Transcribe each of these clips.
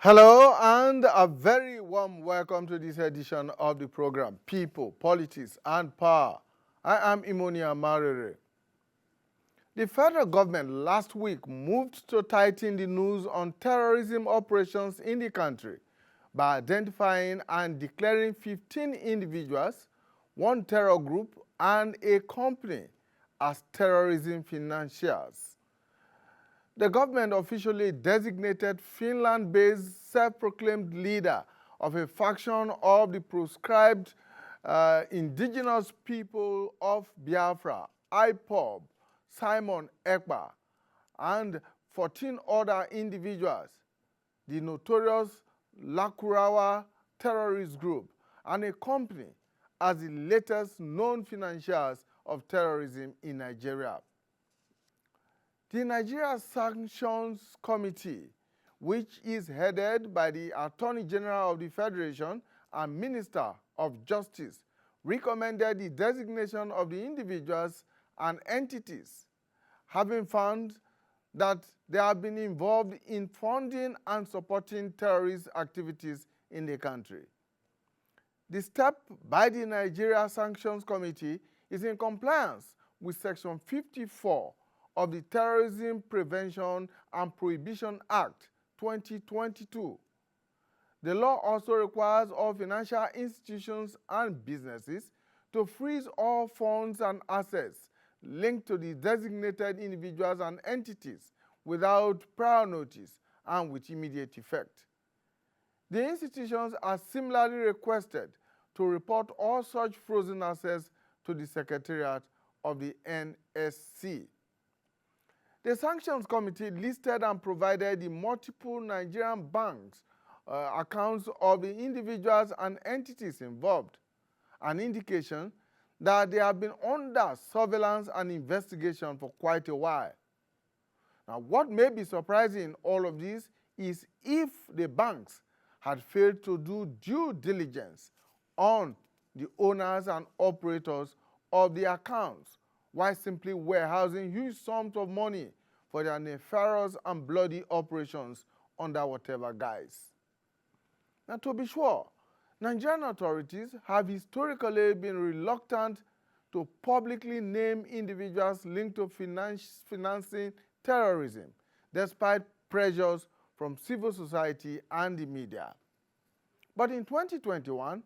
Hello and a very warm welcome to this edition of the program, People, Politics and Power. I am Imonia Marere. The federal government last week moved to tighten the noose on terrorism operations in the country by identifying and declaring 15 individuals, one terror group, and a company as terrorism financiers. The government officially designated Finland-based self-proclaimed leader of a faction of the proscribed indigenous people of Biafra, IPOB, Simon Ekpa, and 14 other individuals, the notorious Lakurawa terrorist group, and a company as the latest known financiers of terrorism in Nigeria. The Nigeria Sanctions Committee, which is headed by the Attorney General of the Federation and Minister of Justice, recommended the designation of the individuals and entities, having found that they have been involved in funding and supporting terrorist activities in the country. The step by the Nigeria Sanctions Committee is in compliance with Section 54 of the Terrorism Prevention and Prohibition Act 2022. The law also requires all financial institutions and businesses to freeze all funds and assets linked to the designated individuals and entities without prior notice and with immediate effect. The institutions are similarly requested to report all such frozen assets to the Secretariat of the NSC. The Sanctions Committee listed and provided the multiple Nigerian banks accounts of the individuals and entities involved, an indication that they have been under surveillance and investigation for quite a while. Now, what may be surprising in all of this is if the banks had failed to do due diligence on the owners and operators of the accounts, while simply warehousing huge sums of money for their nefarious and bloody operations under whatever guise. Now, to be sure, Nigerian authorities have historically been reluctant to publicly name individuals linked to financing terrorism, despite pressures from civil society and the media. But in 2021,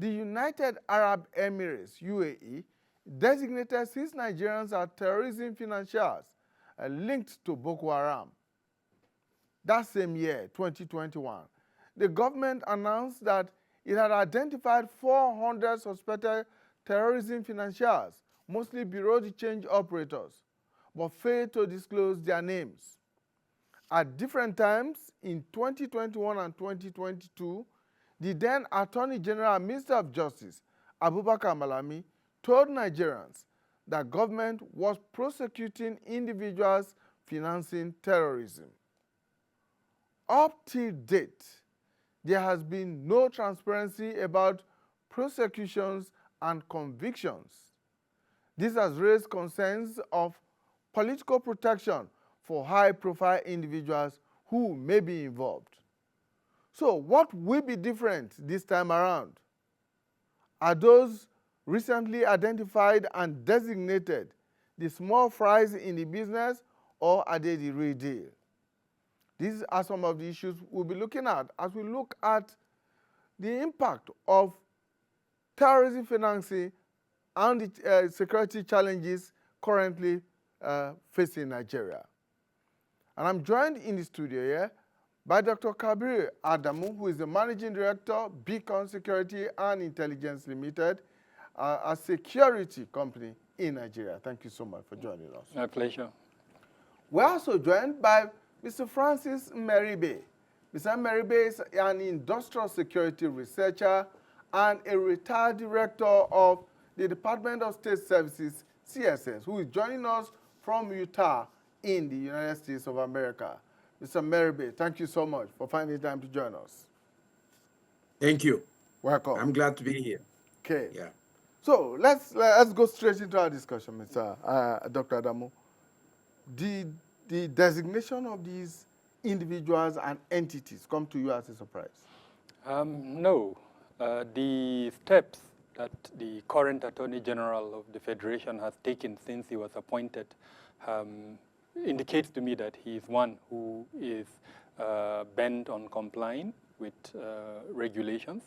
the United Arab Emirates, UAE, designated 6 Nigerians as terrorism financiers linked to Boko Haram. That same year, 2021, the government announced that it had identified 400 suspected terrorism financiers, mostly bureau de change operators, but failed to disclose their names. At different times in 2021 and 2022, the then Attorney General and Minister of Justice, Abubakar Malami, told Nigerians that government was prosecuting individuals financing terrorism. Up till date, there has been no transparency about prosecutions and convictions. This has raised concerns of political protection for high-profile individuals who may be involved. So what will be different this time around? Are those recently identified and designated the small fries in the business, or are they the real deal? These are some of the issues we'll be looking at as we look at the impact of terrorism financing and the security challenges currently facing Nigeria. And I'm joined in the studio here by Dr. Kabir Adamu, who is the Managing Director, Beacon Security and Intelligence Limited, a security company in Nigeria. Thank you so much for joining us. My pleasure. We're also joined by Mr. Francis Meribe. Mr. Meribe is an industrial security researcher and a retired director of the Department of State Services, CSS, who is joining us from Utah in the United States of America. Mr. Meribe, thank you so much for finding time to join us. Thank you. Welcome. I'm glad to be here. Okay. Yeah. So let's go straight into our discussion, Mr. Dr. Adamu. The designation of these individuals and entities come to you as a surprise? No. The steps that the current Attorney General of the Federation has taken since he was appointed indicates to me that he is one who is bent on complying with regulations.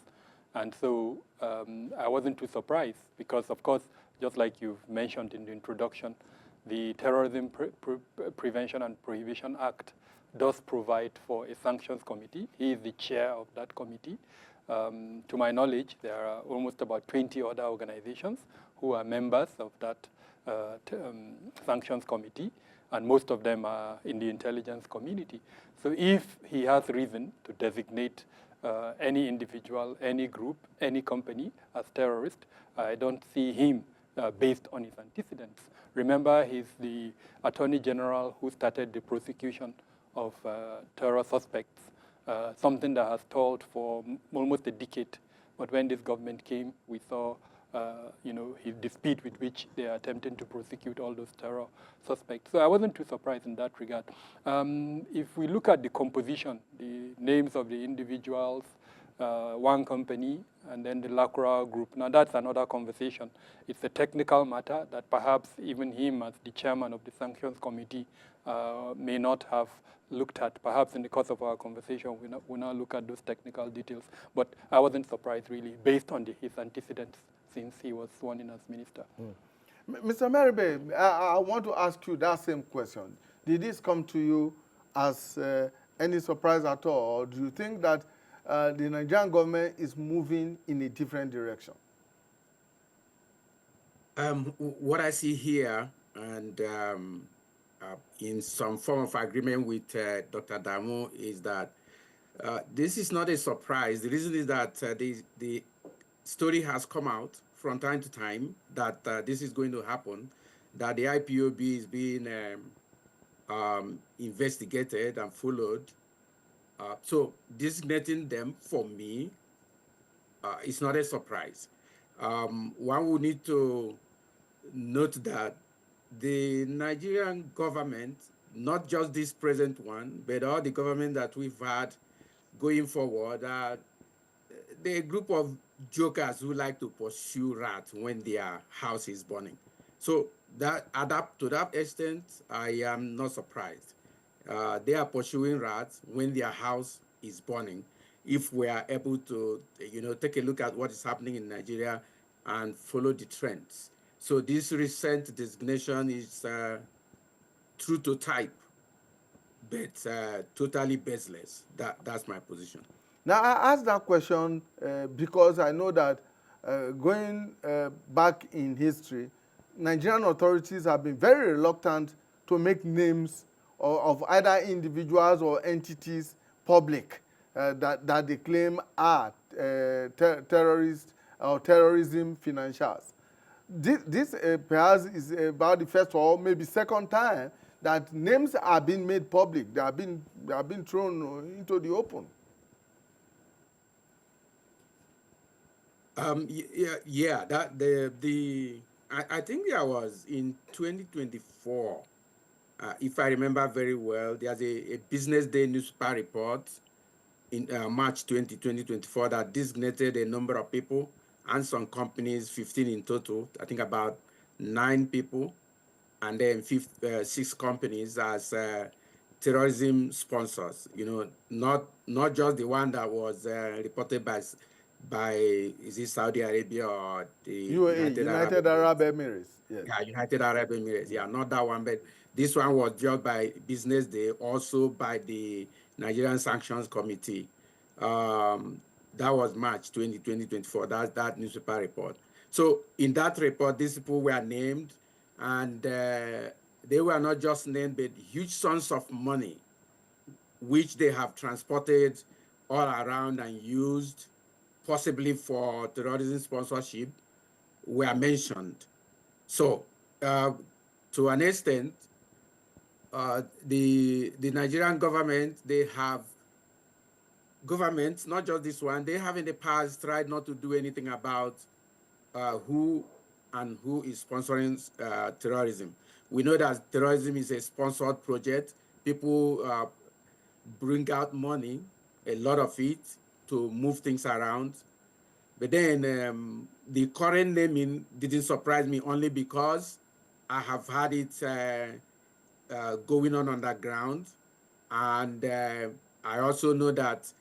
And so I wasn't too surprised because, of course, just like you've mentioned in the introduction, the Terrorism Prevention and Prohibition Act does provide for a sanctions committee. He is the chair of that committee. To my knowledge, there are almost about 20 other organizations who are members of that sanctions committee, and most of them are in the intelligence community. So if he has reason to designate any individual, any group, any company as terrorist, I don't see him based on his antecedents. Remember, he's the Attorney General who started the prosecution of terror suspects, something that has stalled for almost a decade. But when this government came, we saw the speed with which they are attempting to prosecute all those terror suspects. So I wasn't too surprised in that regard. If we look at the composition, the names of the individuals, one company, and then the Lacroix group. Now that's another conversation. It's a technical matter that perhaps even him as the chairman of the sanctions committee may not have looked at. Perhaps in the course of our conversation, we'll now look at those technical details. But I wasn't surprised really based on his antecedents since he was sworn in as minister. Mr. Meribey, I want to ask you that same question. Did this come to you as any surprise at all, or do you think that the Nigerian government is moving in a different direction? What I see here, and in some form of agreement with Dr. Damu, is that this is not a surprise. The reason is that the story has come out from time to time that this is going to happen, that the IPOB is being investigated and followed. So designating them for me is not a surprise. One would need to note that the Nigerian government, not just this present one, but all the government that we've had going forward, they're a group of jokers who like to pursue rats when their house is burning. So to that extent, I am not surprised. They are pursuing rats when their house is burning. If we are able to, take a look at what is happening in Nigeria and follow the trends. So this recent designation is true to type, but totally baseless. That's my position. Now, I asked that question because I know that going back in history, Nigerian authorities have been very reluctant to make names of either individuals or entities public that they claim are terrorists or terrorism financiers. This perhaps is about the first or maybe second time that names are being made public. They are being thrown into the open. Yeah. That I think there was in 2024, if I remember very well. There's a Business Day newspaper report in March 2024 that designated a number of people and some companies, 15 in total. I think about 9 people, and then 6 companies as terrorism sponsors. Not just the one that was reported by is it Saudi Arabia or the UAE, United Arab Emirates. Yes. Yeah, United Arab Emirates. Yeah, not that one, but this one was judged by Business Day, also by the Nigerian Sanctions Committee. That was March 2024. That's that newspaper report. So in that report, these people were named, and they were not just named, but huge sums of money, which they have transported all around and used, possibly for terrorism sponsorship, were mentioned. So, to an extent, the Nigerian government, they have governments, not just this one, they have in the past tried not to do anything about who is sponsoring terrorism. We know that terrorism is a sponsored project. People bring out money, a lot of it, to move things around. But then the current naming didn't surprise me only because I have had it going on underground. And I also know that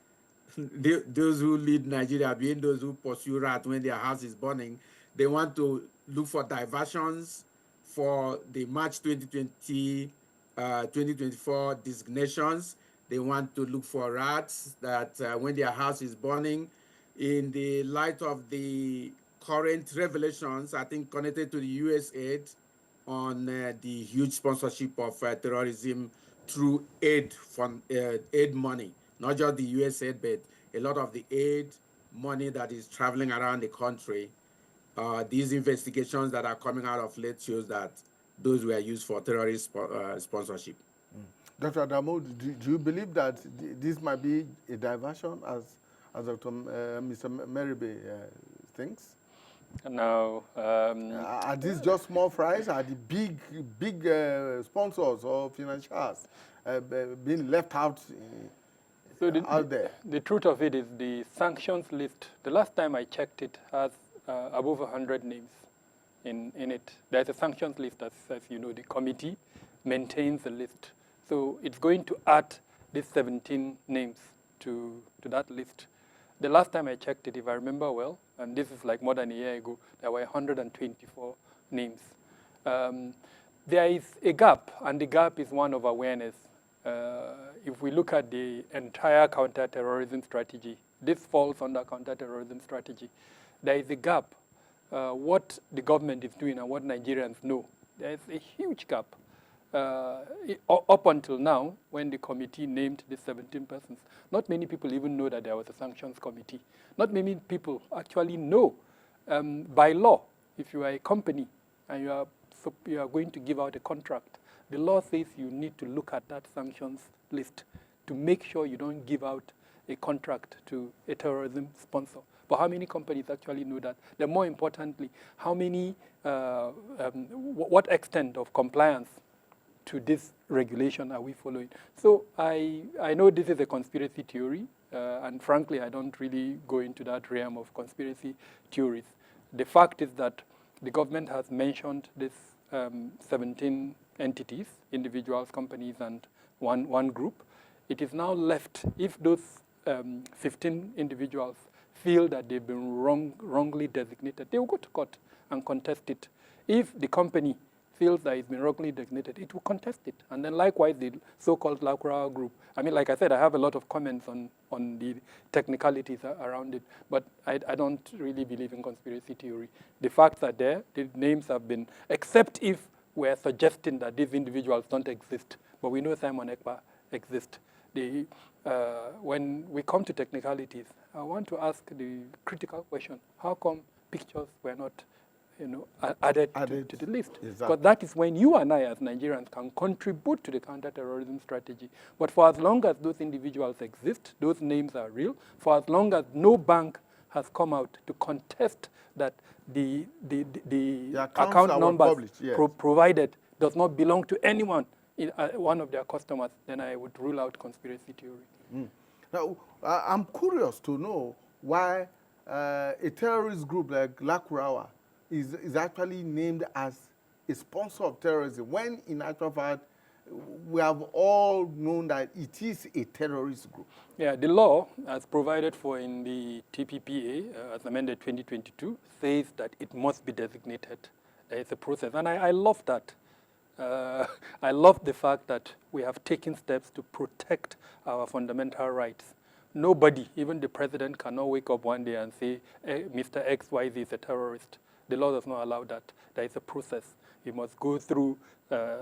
those who lead Nigeria, being those who pursue rat when their house is burning, they want to look for diversions for the March 2020, 2024 designations. They want to look for rats that when their house is burning, in the light of the current revelations, I think connected to the US aid on the huge sponsorship of terrorism through aid money, not just the US aid, but a lot of the aid money that is traveling around the country. These investigations that are coming out of late shows that those were used for terrorist sponsorship. Dr. Adamo, do you believe that this might be a diversion, as Dr. Mr. Meribe thinks? Now, Are these just small fries? Are the big sponsors or financiers being left out so out there? the truth of it is the sanctions list, the last time I checked it, has above 100 names in it. There's a sanctions list, as you know, the committee maintains the list. So it's going to add these 17 names to that list. The last time I checked it, if I remember well, and this is like more than a year ago, there were 124 names. There is a gap, and the gap is one of awareness. If we look at the entire counter-terrorism strategy, this falls under counter-terrorism strategy. There is a gap. What the government is doing and what Nigerians know, there is a huge gap. Up until now, when the committee named the 17 persons, not many people even know that there was a sanctions committee. Not many people actually know. By law, if you are a company and you are going to give out a contract, the law says you need to look at that sanctions list to make sure you don't give out a contract to a terrorism sponsor. But how many companies actually know that? Then more importantly, how many, what extent of compliance to this regulation are we following? So I know this is a conspiracy theory, and frankly, I don't really go into that realm of conspiracy theories. The fact is that the government has mentioned this 17 entities, individuals, companies, and one group. It is now left, if those 15 individuals feel that they've been wrongly designated, they will go to court and contest it. If the company feels that it's been wrongly designated, it will contest it. And then likewise, the so-called Lakurawa group. I mean, like I said, I have a lot of comments on the technicalities around it, but I don't really believe in conspiracy theory. The facts are there, the names have been, except if we're suggesting that these individuals don't exist, but we know Simon Ekpa exists. When we come to technicalities, I want to ask the critical question: how come pictures were not added to the list? Exactly. Because that is when you and I as Nigerians can contribute to the counter-terrorism strategy. But for as long as those individuals exist, those names are real, for as long as no bank has come out to contest that the account numbers yes, provided does not belong to anyone, one of their customers, then I would rule out conspiracy theory. Now, I'm curious to know why a terrorist group like Lakurawa is actually named as a sponsor of terrorism, when in actual fact, we have all known that it is a terrorist group. Yeah, the law, as provided for in the TPPA, as amended 2022, says that it must be designated. There is a process, and I love that. I love the fact that we have taken steps to protect our fundamental rights. Nobody, even the president, cannot wake up one day and say, Mr. XYZ is a terrorist. The law does not allow that. There is a process. You must go through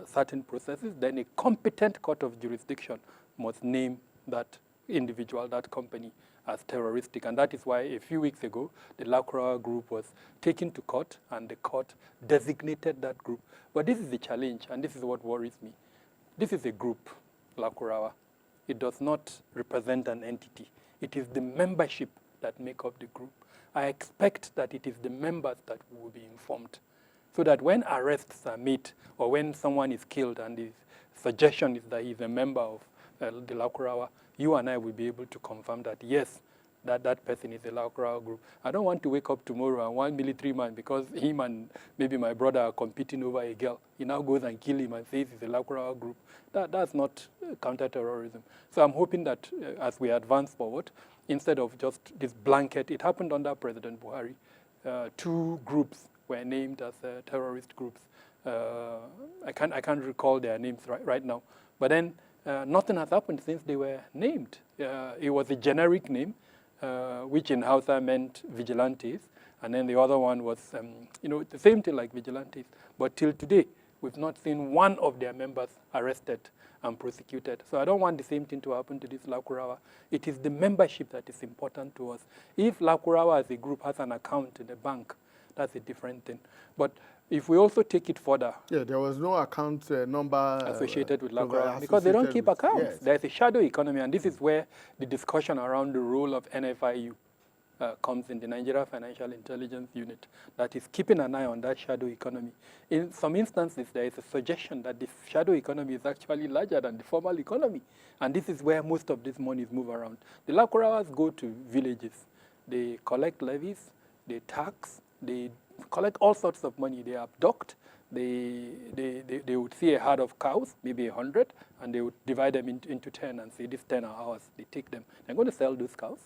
certain processes. Then a competent court of jurisdiction must name that individual, that company, as terroristic. And that is why a few weeks ago, the Lakurawa group was taken to court, and the court designated that group. But this is the challenge, and this is what worries me. This is a group, Lakurawa. It does not represent an entity. It is the membership that make up the group. I expect that it is the members that will be informed, so that when arrests are made or when someone is killed and the suggestion is that he's a member of the Lakurawa, you and I will be able to confirm that, yes, that person is a Lakurawa group. I don't want to wake up tomorrow and one military man, because him and maybe my brother are competing over a girl, he now goes and kills him and says it's a Lakurawa group. That's not counter-terrorism. So I'm hoping that as we advance forward, instead of just this blanket, it happened under President Buhari. 2 groups were named as terrorist groups. I can't recall their names right now. But then nothing has happened since they were named. It was a generic name, which in Hausa meant vigilantes. And then the other one was, the same thing like vigilantes. But till today, we've not seen one of their members arrested and prosecuted. So I don't want the same thing to happen to this Lakurawa. It is the membership that is important to us. If Lakurawa as a group has an account in a bank, that's a different thing. But if we also take it further. Yeah, there was no account number associated with Lakurawa, because they don't keep accounts. Yes. There's a shadow economy, and this is where the discussion around the role of NFIU comes in, the Nigeria Financial Intelligence Unit, that is keeping an eye on that shadow economy. In some instances, there is a suggestion that the shadow economy is actually larger than the formal economy, and this is where most of these monies move around. The Lakurawas go to villages. They collect levies, they tax, they collect all sorts of money. They abduct. They would see a herd of cows, maybe 100, and they would divide them into 10 and say, these 10 are ours. They take them. They're going to sell those cows.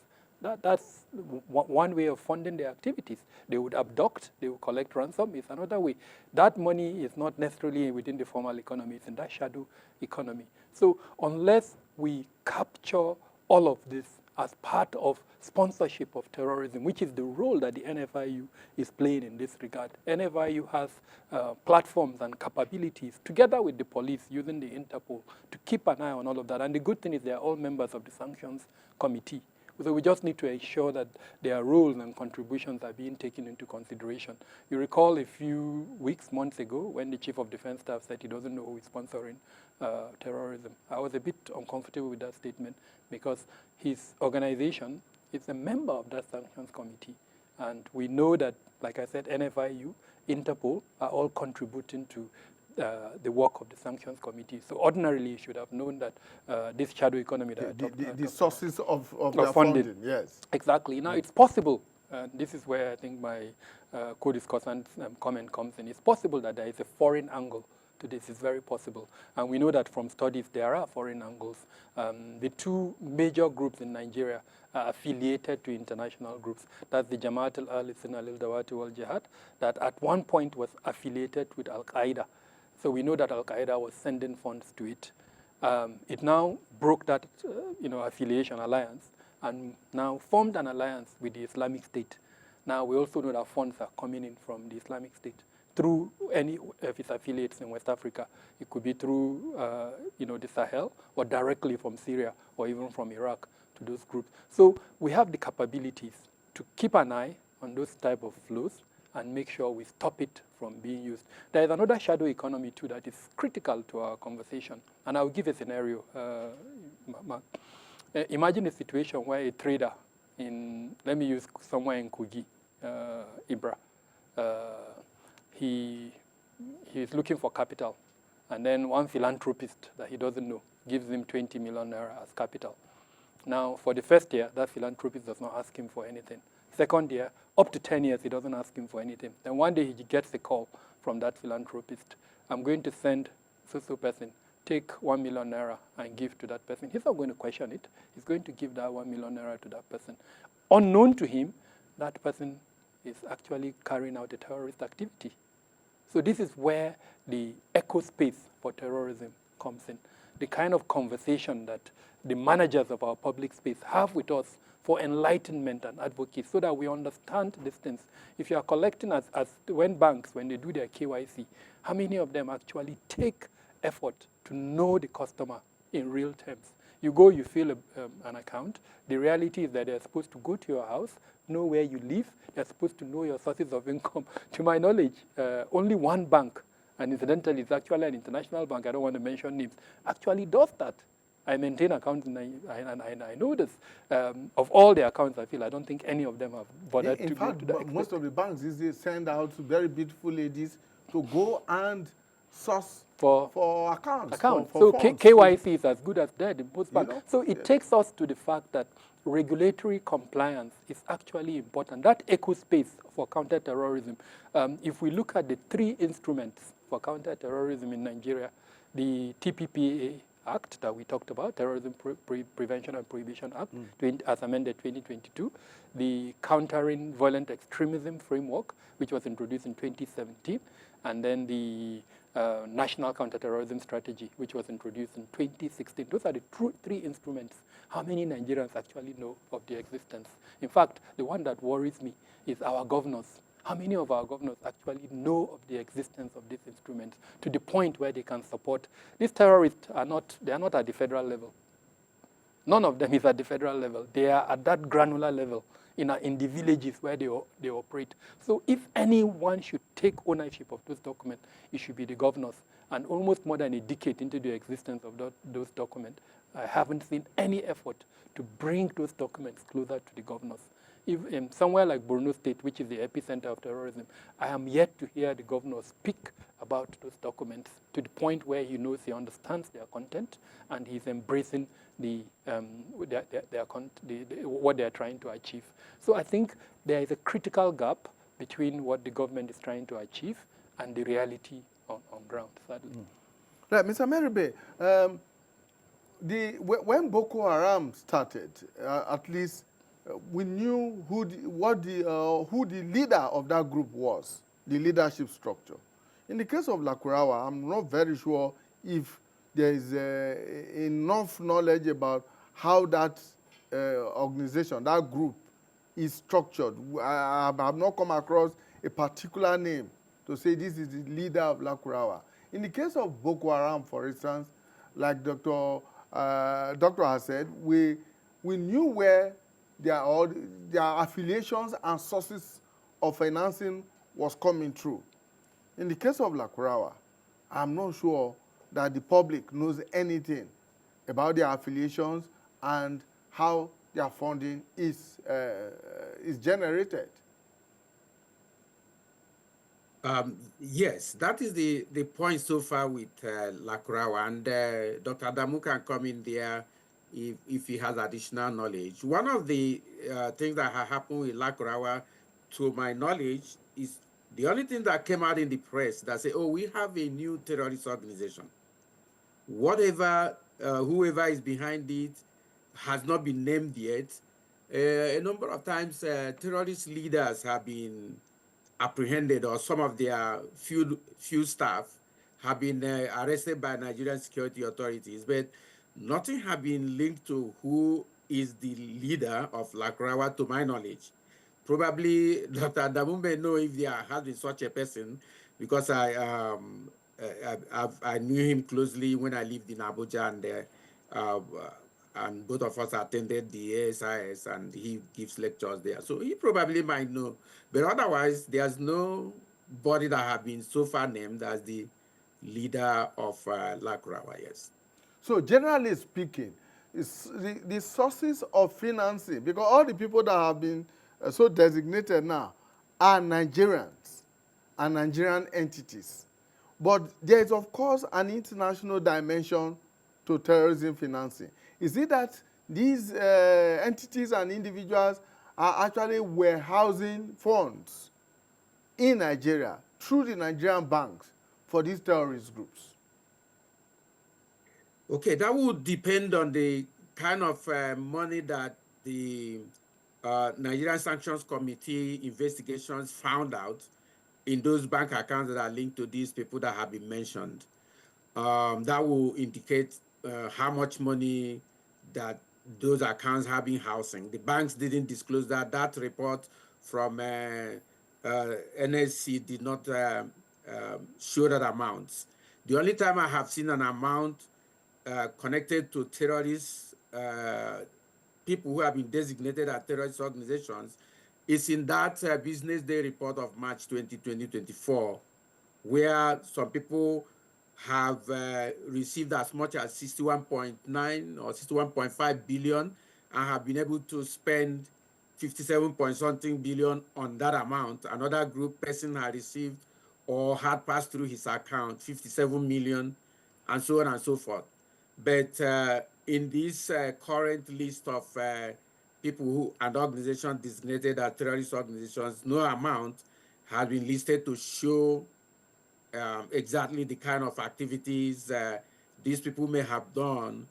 That's one way of funding their activities. They would abduct, they would collect ransom, is another way. That money is not necessarily within the formal economy, it's in that shadow economy. So unless we capture all of this as part of sponsorship of terrorism, which is the role that the NFIU is playing in this regard. NFIU has platforms and capabilities, together with the police, using the Interpol, to keep an eye on all of that. And the good thing is they're all members of the sanctions committee. So we just need to ensure that their roles and contributions are being taken into consideration. You recall a few weeks, months ago, when the Chief of Defense Staff said he doesn't know who is sponsoring terrorism. I was a bit uncomfortable with that statement, because his organization is a member of that sanctions committee. And we know that, like I said, NFIU, Interpol are all contributing to the work of the sanctions committee. So ordinarily, you should have known that this shadow economy that the sources of their funding, yes. Exactly. Now, it's possible, and this is where I think my co-discussant comment comes in. It's possible that there is a foreign angle to this. It's very possible. And we know that from studies, there are foreign angles. The 2 major groups in Nigeria are affiliated to international groups. That's the Jamaat al-Ahlissunnah al-Dawati wal-Jihad, that at one point was affiliated with Al-Qaeda. So we know that Al-Qaeda was sending funds to it. It now broke that affiliation alliance and now formed an alliance with the Islamic State. Now we also know that funds are coming in from the Islamic State through any of its affiliates in West Africa. It could be through the Sahel, or directly from Syria, or even from Iraq to those groups. So we have the capabilities to keep an eye on those type of flows and make sure we stop it from being used. There is another shadow economy, too, that is critical to our conversation. And I'll give a scenario, Mark. Imagine a situation where a trader let me use somewhere in Kogi, Ibra, he is looking for capital. And then one philanthropist that he doesn't know gives him 20 million naira as capital. Now, for the first year, that philanthropist does not ask him for anything. Second year, up to 10 years, he doesn't ask him for anything. Then one day he gets a call from that philanthropist. I'm going to send so-so person, take 1 million naira and give to that person. He's not going to question it. He's going to give that 1 million naira to that person. Unknown to him, that person is actually carrying out a terrorist activity. So this is where the echo space for terrorism comes in. The kind of conversation that the managers of our public space have with us for enlightenment and advocacy, so that we understand these things. If you are collecting as when they do their KYC, how many of them actually take effort to know the customer in real terms? You go, you fill an account. The reality is that they're supposed to go to your house, know where you live. They're supposed to know your sources of income. To my knowledge, only one bank, and incidentally, it's actually an international bank, I don't want to mention names, actually does that. I maintain accounts, and I know this. Of all the accounts, I don't think any of them have bothered to go to that. Most of the banks these days send out very beautiful ladies to go and source for accounts, account. for So funds. KYC is as good as dead in most You banks. know, So it takes us to the fact that regulatory compliance is actually important. That echo space for counterterrorism. If we look at the three instruments for counterterrorism in Nigeria, the TPPA Act that we talked about, Terrorism Prevention and Prohibition Act, as amended 2022, the Countering Violent Extremism Framework, which was introduced in 2017, and then the National Counterterrorism Strategy, which was introduced in 2016. Those are the three instruments. How many Nigerians actually know of their existence? In fact, the one that worries me is our governors. How many of our governors actually know of the existence of these instruments to the point where they can support? These terrorists are not at the federal level. None of them is at the federal level. They are at that granular level in the villages where they operate. So if anyone should take ownership of those documents, it should be the governors. And almost more than a decade into the existence of those documents, I haven't seen any effort to bring those documents closer to the governors. If somewhere like Borno State, which is the epicenter of terrorism, I am yet to hear the governor speak about those documents to the point where he knows he understands their content and he's embracing what they're trying to achieve. So I think there is a critical gap between what the government is trying to achieve and the reality on ground, sadly. Right, Mr. Meribe, when Boko Haram started, at least we knew who the leader of that group was, the leadership structure. In the case of Lakurawa, I'm not very sure if there is enough knowledge about how that organization, that group, is structured. I have not come across a particular name to say this is the leader of Lakurawa. In the case of Boko Haram, for instance, like Doctor has said, we knew where their affiliations and sources of financing was coming through. In the case of Lakurawa, I'm not sure that the public knows anything about their affiliations and how their funding is generated. Yes, that is the point so far with Lakurawa, and Dr. Adamu can come in there if he has additional knowledge. One of the things that have happened with Lakurawa, to my knowledge, is the only thing that came out in the press that say, oh, we have a new terrorist organization. Whatever, whoever is behind it has not been named yet. A number of times, terrorist leaders have been apprehended, or some of their few staff have been arrested by Nigerian security authorities, but nothing has been linked to who is the leader of Lakurawa, to my knowledge. Probably Dr. Adamu may know if there has been such a person, because I knew him closely when I lived in Abuja, and both of us attended the ASIS, and he gives lectures there. So he probably might know. But otherwise, there's nobody that have been so far named as the leader of Lakurawa, yes. So generally speaking, it's the sources of financing, because all the people that have been so designated now are Nigerians and Nigerian entities. But there is, of course, an international dimension to terrorism financing. Is it that these entities and individuals are actually warehousing funds in Nigeria through the Nigerian banks for these terrorist groups? Okay, that would depend on the kind of money that the Nigerian Sanctions Committee investigations found out in those bank accounts that are linked to these people that have been mentioned. That will indicate how much money that those accounts have been housing. The banks didn't disclose that. That report from NSC did not show that amount. The only time I have seen an amount connected to terrorists, people who have been designated as terrorist organizations, is in that Business Day report of March 2024, where some people have received as much as 61.9 or 61.5 billion and have been able to spend 57 point something billion on that amount. Another group person had received or had passed through his account, 57 million, and so on and so forth. But in this current list of people who and organizations designated as terrorist organizations, no amount has been listed to show exactly the kind of activities these people may have done,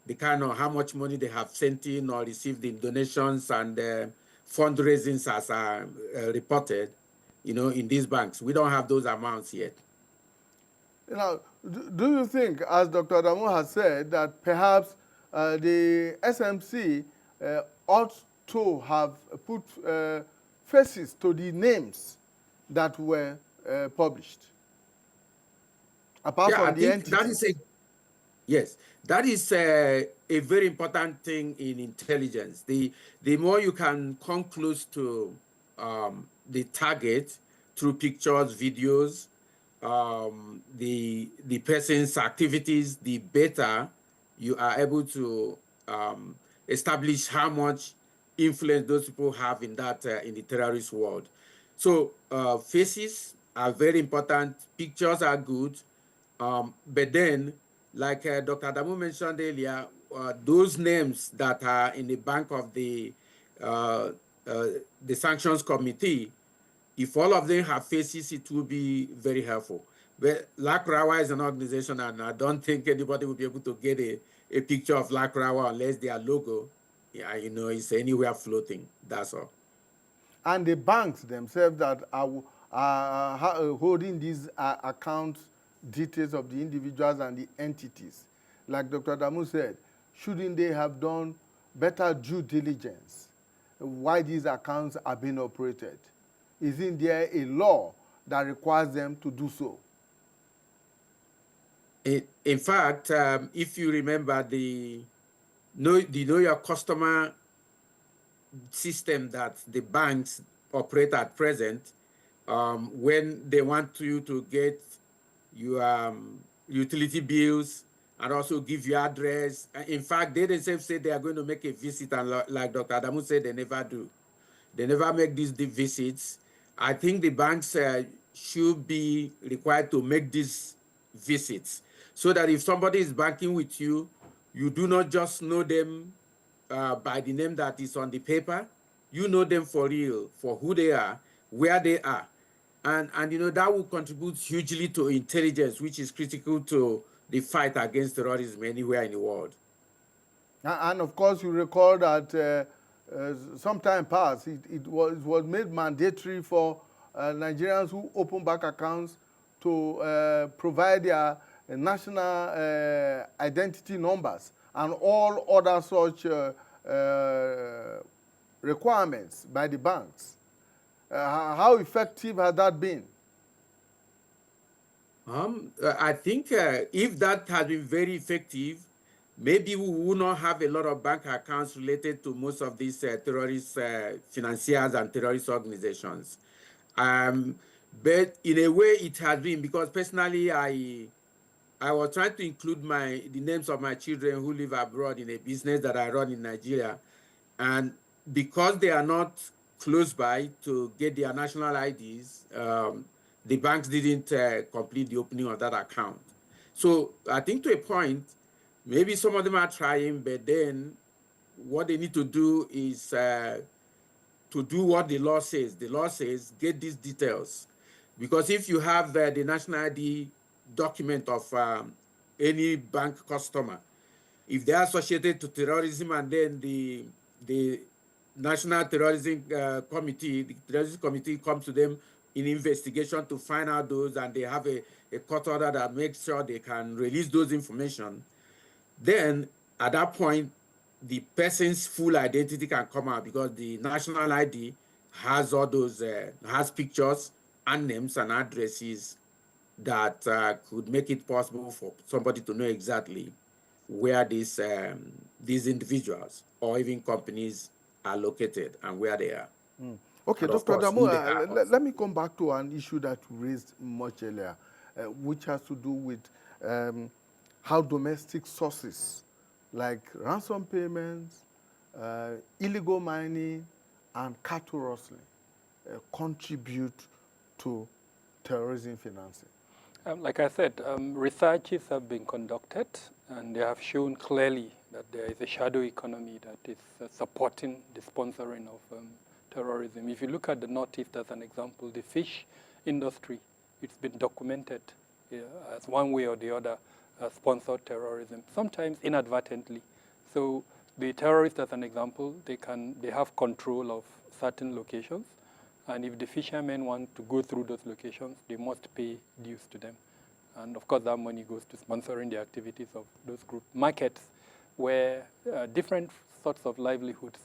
the kind of how much money they have sent in or received in donations and fundraisings as reported, in these banks. We don't have those amounts yet. Now, do you think, as Dr. Adamu has said, that perhaps the SMC ought to have put faces to the names that were published, apart Yeah, I from the think that entities? is yes, that is a very important thing in intelligence. The more you can come close to the target through pictures, videos, the person's activities, the better you are able to establish how much influence those people have in that in the terrorist world. So faces are very important. Pictures are good, but then, like Dr. Adamu mentioned earlier, those names that are in the bank of uh, uh, the sanctions committee, if all of them have faces, it will be very helpful. But Lacrawa is an organization, and I don't think anybody will be able to get a picture of Lacrawa unless their logo, yeah, is anywhere floating. That's all. And the banks themselves that are holding these account details of the individuals and the entities, like Dr. Damu said, shouldn't they have done better due diligence why these accounts are being operated? Isn't there a law that requires them to do so? In fact, if you remember know your customer system that the banks operate at present, when they want you to get your utility bills and also give you address. In fact, they themselves say they are going to make a visit, and like Dr. Adamu said, they never do. They never make these visits. I think the banks should be required to make these visits so that if somebody is banking with you, you do not just know them by the name that is on the paper. You know them for real, for who they are, where they are. And that will contribute hugely to intelligence, which is critical to the fight against terrorism anywhere in the world. And of course, you recall that some time past, it was made mandatory for Nigerians who open bank accounts to provide their national identity numbers and all other such requirements by the banks. How effective has that been? I think if that had been very effective, maybe we would not have a lot of bank accounts related to most of these terrorist financiers and terrorist organizations. Um, but in a way, it has been because personally, I was trying to include the names of my children who live abroad in a business that I run in Nigeria, and because they are not close by to get their national IDs, the banks didn't complete the opening of that account. So I think to a point, maybe some of them are trying, but then what they need to do is to do what the law says. The law says get these details, because if you have the national ID document of any bank customer, if they are associated to terrorism, and then the National Terrorism Committee, the Terrorism Committee comes to them in investigation to find out those, and they have a court order that makes sure they can release those information, then at that point, the person's full identity can come out because the national ID has all those, has pictures and names and addresses that could make it possible for somebody to know exactly where these individuals or even companies are located and where they are. Okay, And of Dr. course, Adamu, who they are also. let me come back to an issue that you raised much earlier, which has to do with how domestic sources like ransom payments, illegal mining, and cattle rustling contribute to terrorism financing? Like I said, researches have been conducted, and they have shown clearly that there is a shadow economy that is supporting the sponsoring of terrorism. If you look at the Northeast as an example, the fish industry, it's been documented as one way or the other sponsored terrorism, sometimes inadvertently. So the terrorists, as an example, they have control of certain locations. And if the fishermen want to go through those locations, they must pay dues to them. And of course, that money goes to sponsoring the activities of those group markets where different sorts of livelihoods,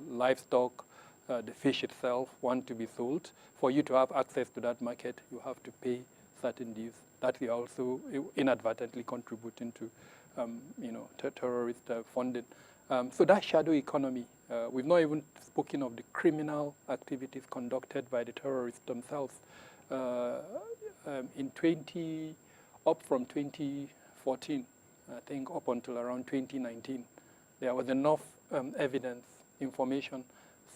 livestock, the fish itself want to be sold. For you to have access to that market, you have to pay certain dues. That is also inadvertently contributing to, terrorist funding. So that shadow economy, we've not even spoken of the criminal activities conducted by the terrorists themselves. Up from 2014, I think up until around 2019, there was enough evidence, information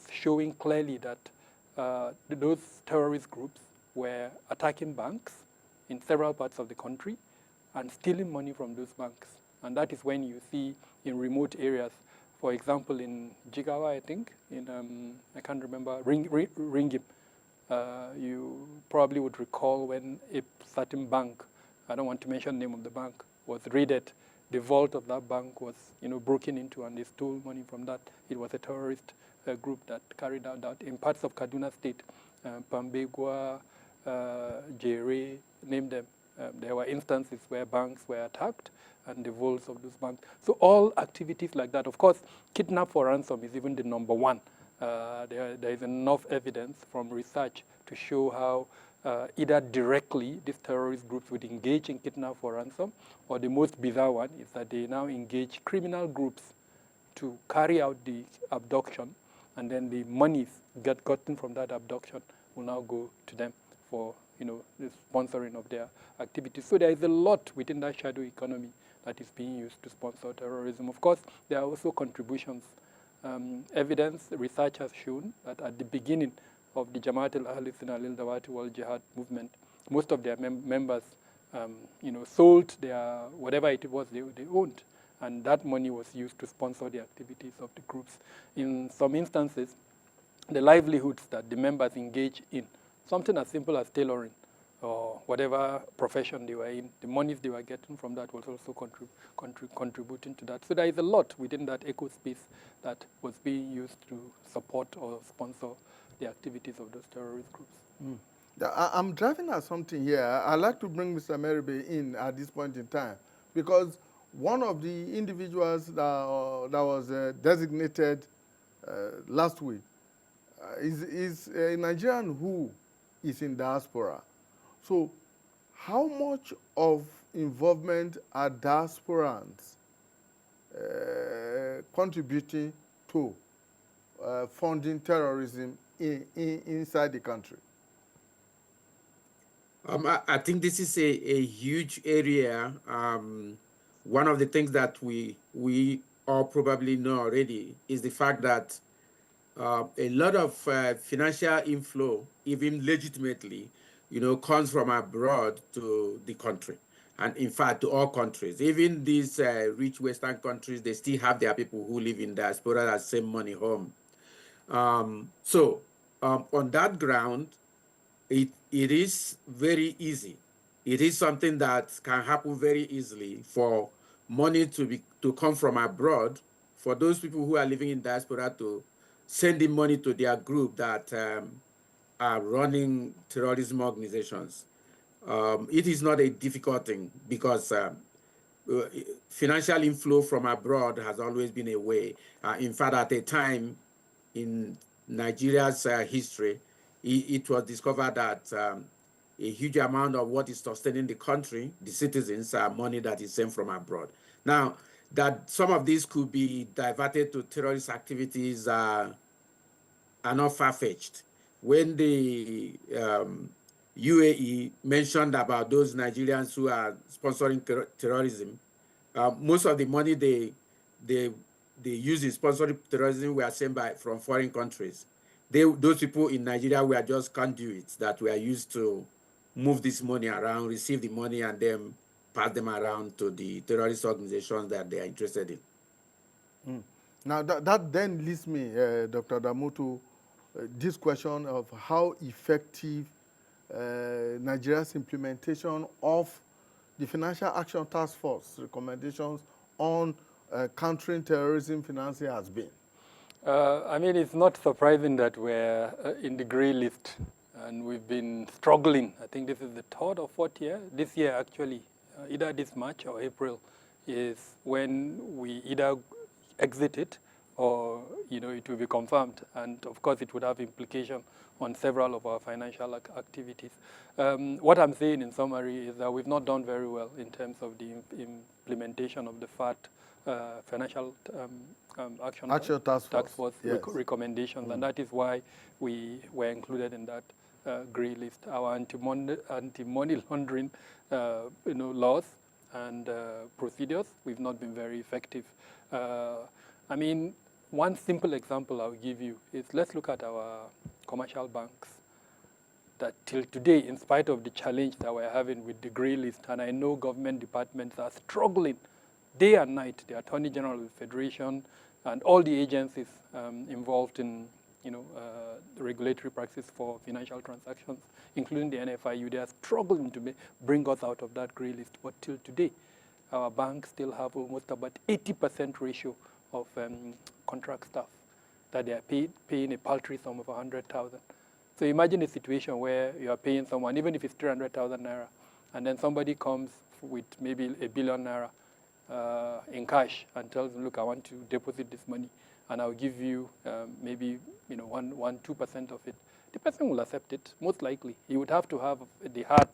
showing clearly that those terrorist groups were attacking banks in several parts of the country and stealing money from those banks. And that is when you see in remote areas, for example, in Jigawa, I think, I can't remember, Ringim. You probably would recall when a certain bank, I don't want to mention the name of the bank, was raided. The vault of that bank was, broken into, and they stole money from that. It was a terrorist group that carried out that in parts of Kaduna State, Pambegua, Jere, name them. There were instances where banks were attacked and the vaults of those banks. So all activities like that. Of course, kidnap for ransom is even the number one. There is enough evidence from research to show how either directly these terrorist groups would engage in kidnap for ransom, or the most bizarre one is that they now engage criminal groups to carry out the abduction, and then the monies gotten from that abduction will now go to them for the sponsoring of their activities. So there is a lot within that shadow economy that is being used to sponsor terrorism. Of course, there are also contributions. Evidence, research has shown that at the beginning of the Jamaat al-Ahl Sunnah al-Dawati wal-Jihad movement, most of their members sold their whatever it was they owned, and that money was used to sponsor the activities of the groups. In some instances, the livelihoods that the members engage in, something as simple as tailoring or whatever profession they were in, the monies they were getting from that was also contributing to that. So there is a lot within that eco space that was being used to support or sponsor the activities of those terrorist groups. Mm. I'm driving at something here. I'd like to bring Mr. Meribeh in at this point in time, because one of the individuals that was designated last week is a Nigerian who is in diaspora. So how much of involvement are diasporans contributing to funding terrorism inside the country? I think this is a huge area. One of the things that we all probably know already is the fact that a lot of financial inflow, even legitimately, comes from abroad to the country. And in fact, to all countries, even these rich Western countries, they still have their people who live in diaspora that send money home. So on that ground, it is very easy. It is something that can happen very easily for money to come from abroad, for those people who are living in diaspora to send in money to their group that are running terrorism organizations. It is not a difficult thing, because financial inflow from abroad has always been a way. In fact, at a time in Nigeria's history, it was discovered that a huge amount of what is sustaining the country, the citizens, are money that is sent from abroad. Now, that some of these could be diverted to terrorist activities are not far-fetched. When the UAE mentioned about those Nigerians who are sponsoring terrorism, most of the money they use in sponsoring terrorism were sent from foreign countries. those people in Nigeria were just conduits that were used to move this money around, receive the money, and then pass them around to the terrorist organizations that they are interested in. Now, that then leads me, Dr. Damu, to this question of how effective Nigeria's implementation of the Financial Action Task Force recommendations on countering terrorism financing has been. I mean, it's not surprising that we're in the gray list, and we've been struggling. I think this is the third or fourth year. This year, actually, either this March or April, is when we either exit it or it will be confirmed. And of course, it would have implication on several of our financial activities. What I'm saying in summary is that we've not done very well in terms of the implementation of the FAT financial action task force yes. recommendations, and that is why we were included in that grey list. Our anti-money laundering laws and procedures, we've not been very effective. I mean, one simple example I'll give you is, let's look at our commercial banks that till today, in spite of the challenge that we're having with the grey list, and I know government departments are struggling day and night, the Attorney General of the Federation and all the agencies involved in the regulatory practice for financial transactions, including the NFIU, they are struggling to bring us out of that grey list. But till today, our banks still have almost about 80% ratio of contract staff that they are paying a paltry sum of 100,000. So imagine a situation where you are paying someone, even if it's 300,000 naira, and then somebody comes with maybe 1 billion naira in cash and tells them, look, I want to deposit this money, and I'll give you maybe 2% of it. The person will accept it, most likely. He would have to have the heart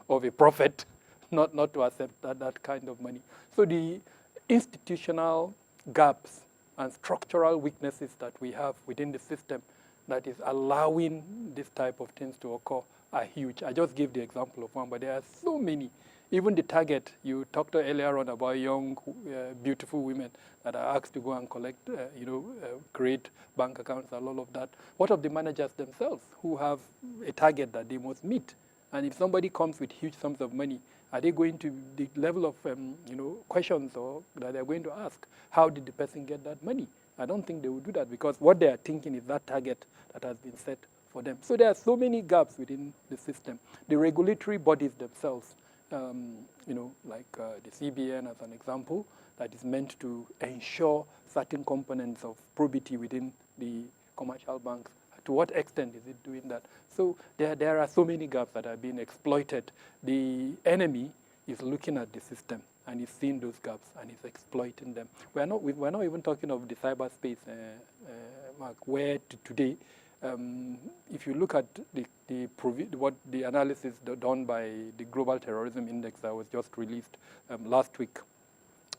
of a prophet not to accept that kind of money. So the institutional gaps and structural weaknesses that we have within the system that is allowing this type of things to occur are huge. I just gave the example of one, but there are so many. Even the target, you talked earlier on about young, beautiful women that are asked to go and collect, create bank accounts and all of that. What of the managers themselves who have a target that they must meet? And if somebody comes with huge sums of money, are they going to the level of questions or that they're going to ask? How did the person get that money? I don't think they will do that, because what they are thinking is that target that has been set for them. So there are so many gaps within the system. The regulatory bodies themselves, like the CBN as an example, that is meant to ensure certain components of probity within the commercial banks. To what extent is it doing that? So there are so many gaps that are being exploited. The enemy is looking at the system and is seeing those gaps and is exploiting them. We're not even talking of the cyberspace, Mark, where today, if you look at what the analysis done by the Global Terrorism Index that was just released last week,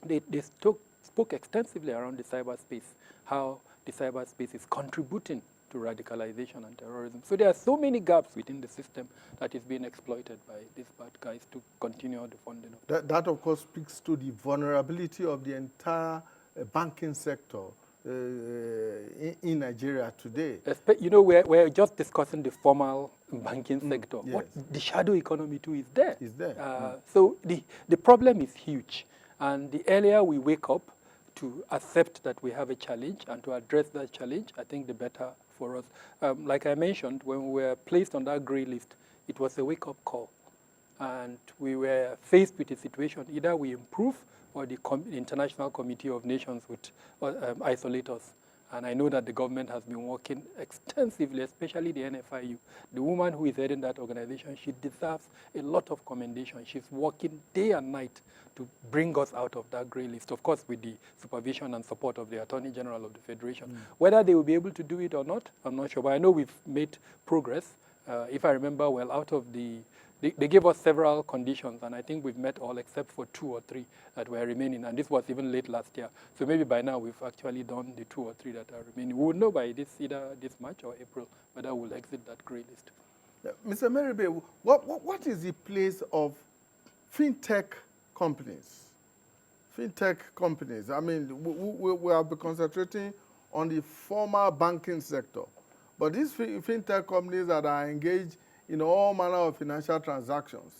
they spoke extensively around the cyberspace, how the cyberspace is contributing to radicalization and terrorism. So there are so many gaps within the system that is being exploited by these bad guys to continue the funding. That of course, speaks to the vulnerability of the entire banking sector in Nigeria today. We're just discussing the formal banking sector. Yes. What the shadow economy too is there. Is there. So the problem is huge. And the earlier we wake up to accept that we have a challenge and to address that challenge, I think the better for us. Like I mentioned, when we were placed on that grey list, it was a wake-up call. And we were faced with a situation, either we improve or the International Committee of Nations would isolate us. And I know that the government has been working extensively, especially the NFIU. The woman who is heading that organization, she deserves a lot of commendation. She's working day and night to bring us out of that grey list, of course, with the supervision and support of the Attorney General of the Federation. Whether they will be able to do it or not, I'm not sure. But I know we've made progress. If I remember well, out of they gave us several conditions, and I think we've met all except for 2 or 3 that were remaining, and this was even late last year. So maybe by now we've actually done the 2 or 3 that are remaining. We will know by either this March or April whether we'll exit that grey list. Mr. Meribe, what is the place of fintech companies? Fintech companies, I mean, we have been concentrating on the formal banking sector. But these fintech companies that are engaged in all manner of financial transactions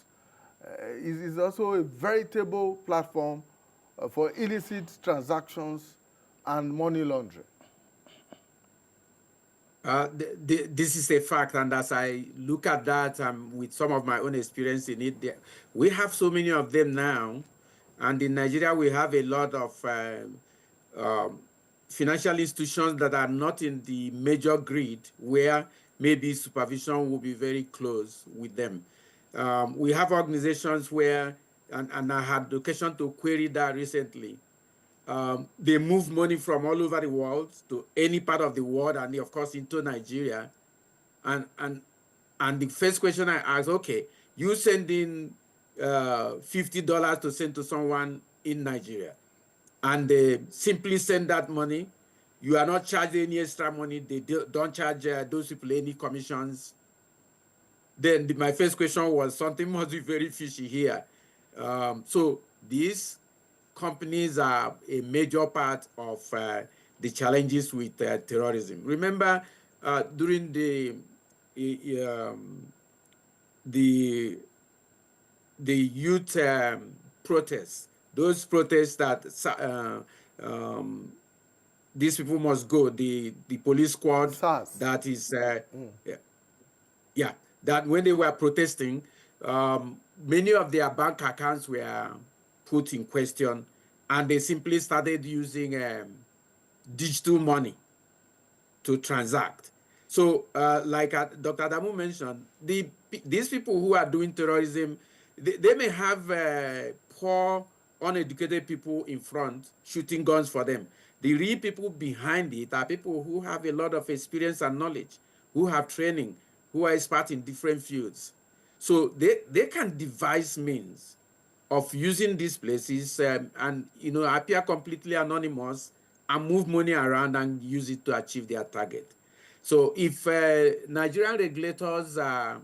is also a veritable platform for illicit transactions and money laundering. This is a fact, and as I look at that with some of my own experience in it, we have so many of them now, and in Nigeria we have a lot of um, financial institutions that are not in the major grid where maybe supervision will be very close with them. We have organizations where, and I had the occasion to query that recently, they move money from all over the world to any part of the world, and of course into Nigeria. And and and the first question I asked, okay, you send in $50 to send to someone in Nigeria, and they simply send that money. You are not charged any extra money. They don't charge those people any commissions. Then my first question was, something must be very fishy here. So these companies are a major part of the challenges with terrorism. Remember, during um, the the youth protests, those protests that these people must go, the police squad SARS. that is yeah, that when they were protesting, many of their bank accounts were put in question, and they simply started using digital money to transact. So, like Dr. Adamu mentioned, these people who are doing terrorism, they may have poor, uneducated people in front shooting guns for them. The real people behind it are people who have a lot of experience and knowledge, who have training, who are experts in different fields. So they can devise means of using these places and appear completely anonymous and move money around and use it to achieve their target. So if Nigerian regulators are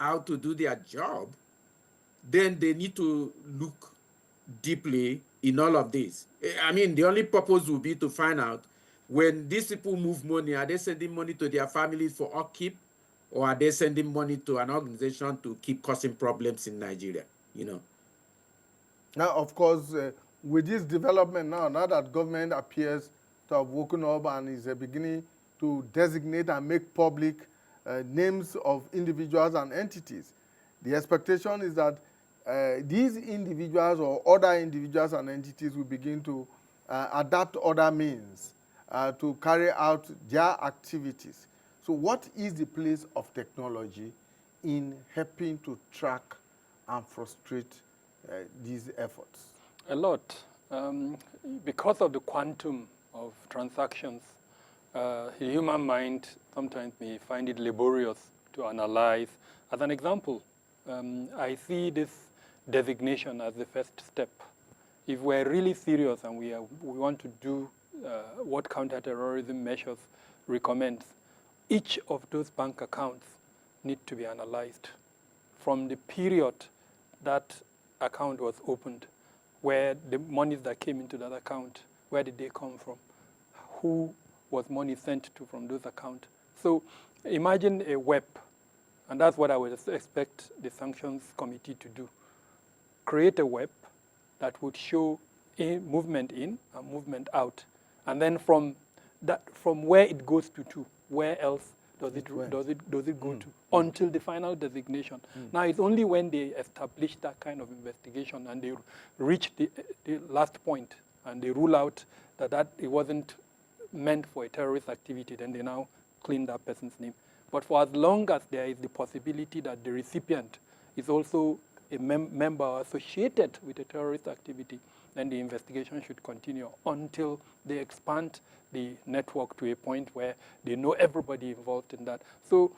out to do their job, then they need to look deeply in all of this. I mean, the only purpose will be to find out, when these people move money, are they sending money to their families for upkeep, or are they sending money to an organization to keep causing problems in Nigeria? Now, of course, with this development now that government appears to have woken up and is beginning to designate and make public names of individuals and entities, the expectation is that these individuals or other individuals and entities will begin to adapt other means to carry out their activities. So what is the place of technology in helping to track and frustrate these efforts? A lot. Because of the quantum of transactions, the human mind sometimes may find it laborious to analyze. As an example, I see this designation as the first step. If we're really serious and we want to do what counterterrorism measures recommends, each of those bank accounts need to be analyzed from the period that account was opened, where the monies that came into that account, where did they come from, who was money sent to from those accounts. So imagine a web, and that's what I would expect the sanctions committee to do. Create a web that would show a movement in and movement out, and then from where it goes to where else does it go to, until the final designation. Now, it's only when they establish that kind of investigation and they reach the last point and they rule out that it wasn't meant for a terrorist activity, then they now clean that person's name. But for as long as there is the possibility that the recipient is also a member associated with a terrorist activity, then the investigation should continue until they expand the network to a point where they know everybody involved in that. So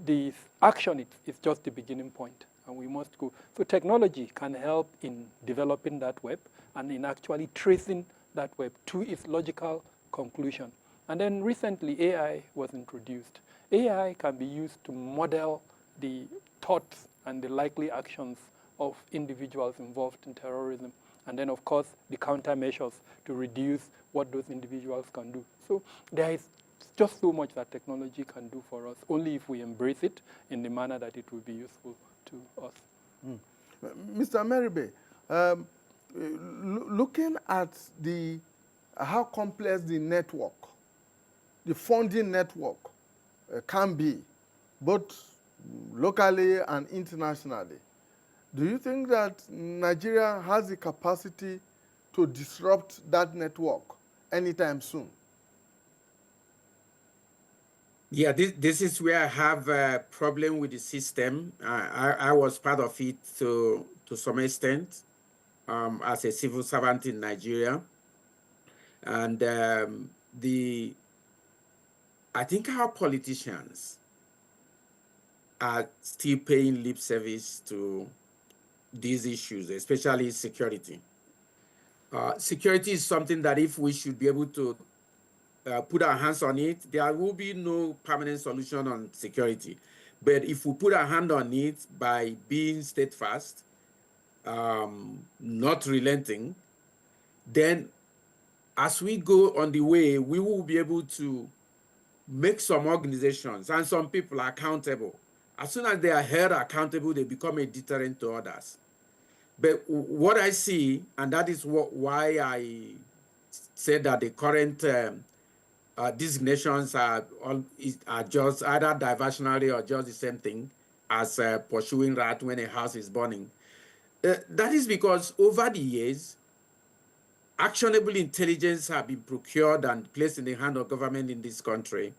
the action is just the beginning point, and we must go. So technology can help in developing that web and in actually tracing that web to its logical conclusion. And then recently, AI was introduced. AI can be used to model the thoughts and the likely actions of individuals involved in terrorism. And then, of course, the countermeasures to reduce what those individuals can do. So there is just so much that technology can do for us, only if we embrace it in the manner that it will be useful to us. Mr. Meribe, looking at how complex the network, the funding network can be, both locally and internationally, do you think that Nigeria has the capacity to disrupt that network anytime soon? Yeah, this is where I have a problem with the system. I was part of it to some extent as a civil servant in Nigeria. And I think our politicians are still paying lip service to these issues, especially security. Security is something that if we should be able to put our hands on it, there will be no permanent solution on security. But if we put our hand on it by being steadfast, not relenting, then as we go on the way, we will be able to make some organizations and some people accountable. As soon as they are held accountable, they become a deterrent to others. But what I see, and that is why I said that the current designations are just either diversionary or just the same thing as pursuing rat when a house is burning. That is because over the years, actionable intelligence have been procured and placed in the hand of government in this country,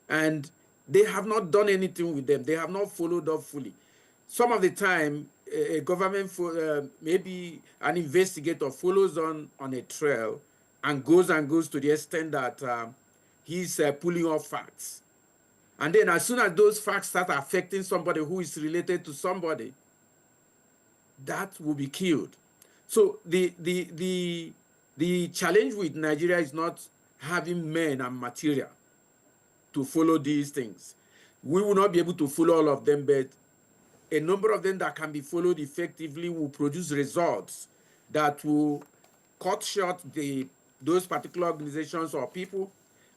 and they have not done anything with them. They have not followed up fully. Some of the time, a government, maybe an investigator follows on a trail and goes to the extent that he's pulling off facts. And then as soon as those facts start affecting somebody who is related to somebody, that will be killed. So the challenge with Nigeria is not having men and material to follow these things. We will not be able to follow all of them, but a number of them that can be followed effectively will produce results that will cut short those particular organizations or people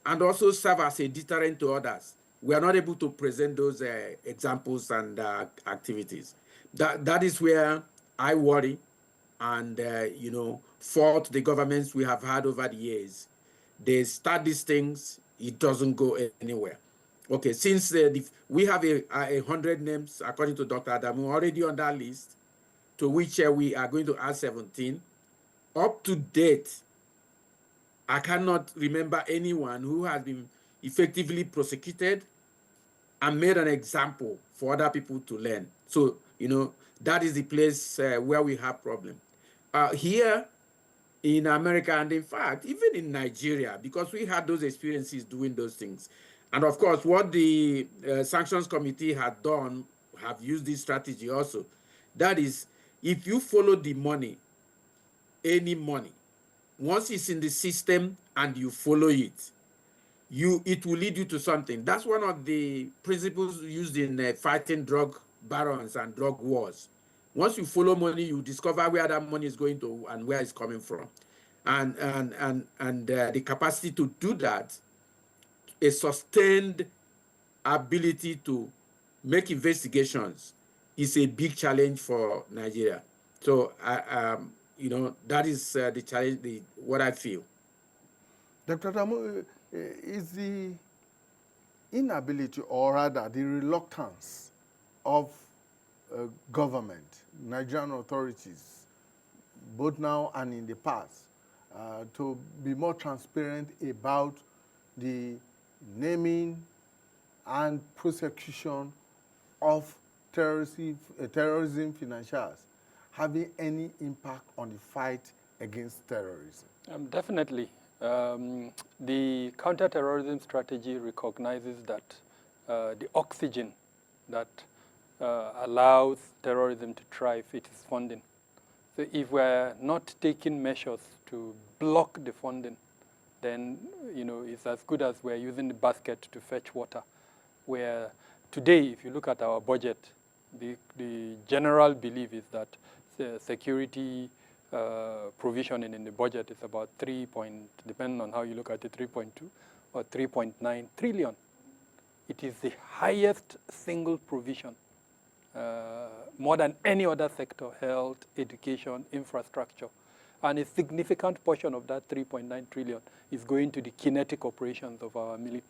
and also serve as a deterrent to others. We are not able to present those examples and activities. That is where I worry and fault the governments we have had over the years. They start these things, it doesn't go anywhere. Okay, since we have 100 names, according to Dr. Adamu, already on that list, to which we are going to add 17. Up to date, I cannot remember anyone who has been effectively prosecuted and made an example for other people to learn. So, that is the place where we have problem. Here in America, and in fact, even in Nigeria, because we had those experiences doing those things. And of course, what the sanctions committee had done, have used this strategy also. That is, if you follow the money, any money, once it's in the system and you follow it, it will lead you to something. That's one of the principles used in fighting drug barons and drug wars. Once you follow money, you discover where that money is going to and where it's coming from. And the capacity to do that, a sustained ability to make investigations, is a big challenge for Nigeria. So, that is the challenge, what I feel. Dr. Tamu, is the inability, or rather the reluctance of government, Nigerian authorities, both now and in the past, to be more transparent about the naming and prosecution of terrorism financiers having any impact on the fight against terrorism? Definitely. The counterterrorism strategy recognizes that the oxygen that allows terrorism to thrive, it is funding. So if we're not taking measures to block the funding, then it's as good as we're using the basket to fetch water. Where today, if you look at our budget, the general belief is that security provisioning in the budget is about depending on how you look at it, 3.2 or 3.9 trillion. It is the highest single provision, more than any other sector, health, education, infrastructure. And a significant portion of that 3.9 trillion is going to the kinetic operations of our military.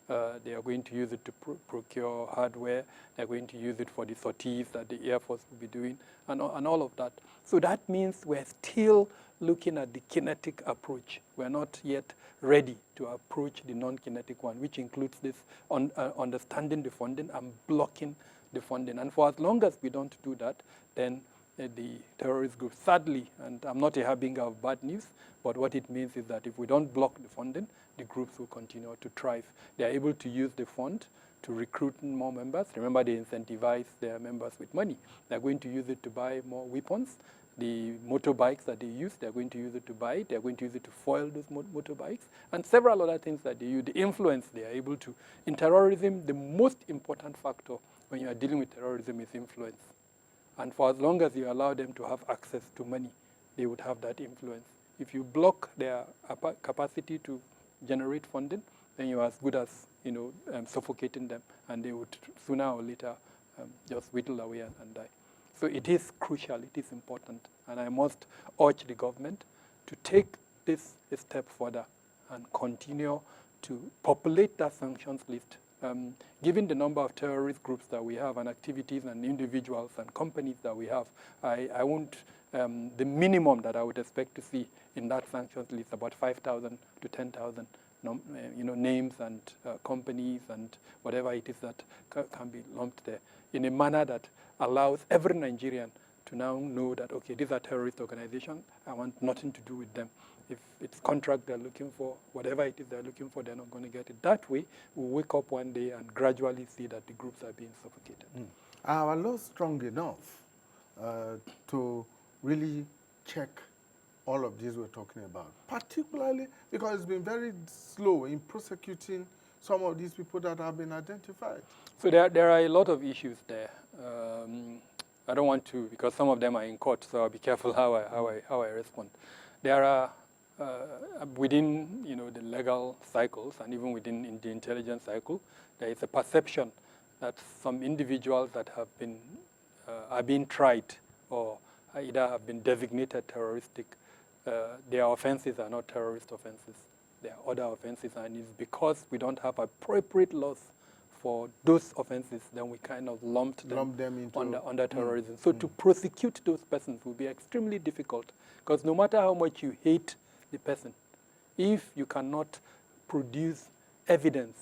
They are going to use it to procure hardware. They're going to use it for the sorties that the Air Force will be doing, and all of that. So that means we're still looking at the kinetic approach. We're not yet ready to approach the non-kinetic one, which includes this understanding the funding and blocking the funding. And for as long as we don't do that, then the terrorist group, sadly, and I'm not a harbinger of bad news, but what it means is that if we don't block the funding, the groups will continue to thrive. They are able to use the fund to recruit more members. Remember, they incentivize their members with money. They're going to use it to buy more weapons. The motorbikes that they use, they're going to use it to buy it. They're going to use it to foil those motorbikes, and several other things that they use. The influence they are able to. In terrorism, the most important factor when you are dealing with terrorism is influence. And for as long as you allow them to have access to money, they would have that influence. If you block their capacity to generate funding, then you're as good as suffocating them, and they would sooner or later just whittle away and die. So it is crucial, it is important, and I must urge the government to take this a step further and continue to populate that sanctions list. Given the number of terrorist groups that we have and activities and individuals and companies that we have, I won't, the minimum that I would expect to see in that sanctions list about 5,000 to 10,000 names and companies and whatever it is that can be lumped there in a manner that allows every Nigerian to now know that, okay, these are terrorist organizations, I want nothing to do with them. If it's contract they're looking for, whatever it is they're looking for, they're not going to get it. That way, we'll wake up one day and gradually see that the groups are being suffocated. Are our laws strong enough to really check all of this we're talking about? Particularly because it's been very slow in prosecuting some of these people that have been identified. So there are a lot of issues there. I don't want to, because some of them are in court, so I'll be careful how I respond. There are within the legal cycles and even within the intelligence cycle, there is a perception that some individuals that have been are being tried or either have been designated terroristic, their offenses are not terrorist offenses. They are other offenses, and it's because we don't have appropriate laws for those offenses, then we kind of lump them into under terrorism. So to prosecute those persons will be extremely difficult, because no matter how much you hate the person, if you cannot produce evidence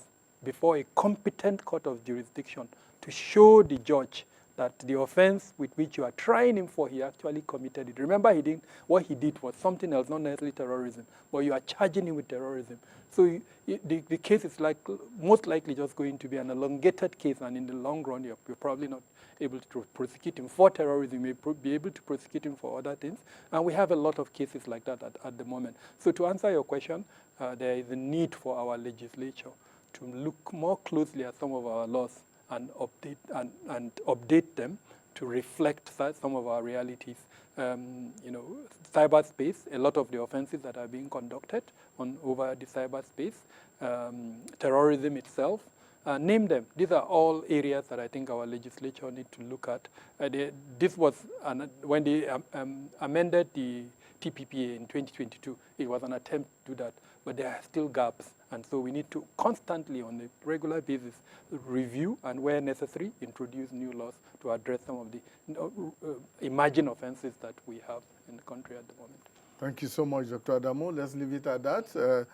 before a competent court of jurisdiction to show the judge that the offense with which you are trying him for, he actually committed it. Remember, what he did was something else, not necessarily terrorism, but you are charging him with terrorism. So the case is most likely just going to be an elongated case, and in the long run, you're probably not able to prosecute him for terrorism. You may be able to prosecute him for other things, and we have a lot of cases like that at the moment. So to answer your question, there is a need for our legislature to look more closely at some of our laws and update them to reflect some of our realities. Cyberspace, a lot of the offenses that are being conducted over the cyberspace, terrorism itself, name them. These are all areas that I think our legislature need to look at. This was, when they amended the TPPA in 2022, it was an attempt to do that, but there are still gaps. And so we need to constantly, on a regular basis, review and, where necessary, introduce new laws to address some of the emerging offenses that we have in the country at the moment. Thank you so much, Dr. Adamu. Let's leave it at that.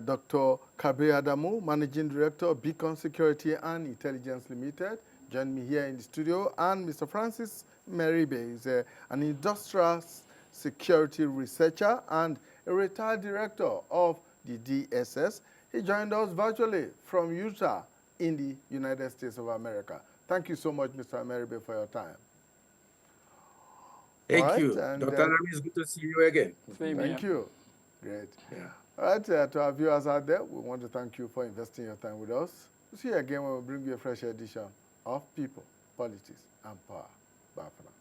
Dr. Kabir Adamu, Managing Director of Beacon Security and Intelligence Limited, joined me here in the studio. And Mr. Francis Meribe is an industrial security researcher and a retired director of the DSS. He joined us virtually from Utah in the United States of America. Thank you so much, Mr. Meribe, for your time. Thank you. Dr. Adamu, it's good to see you again. Thank you. Great. Yeah. All right, to our viewers out there, we want to thank you for investing your time with us. We'll see you again when we bring you a fresh edition of People, Politics, and Power. Bye for now.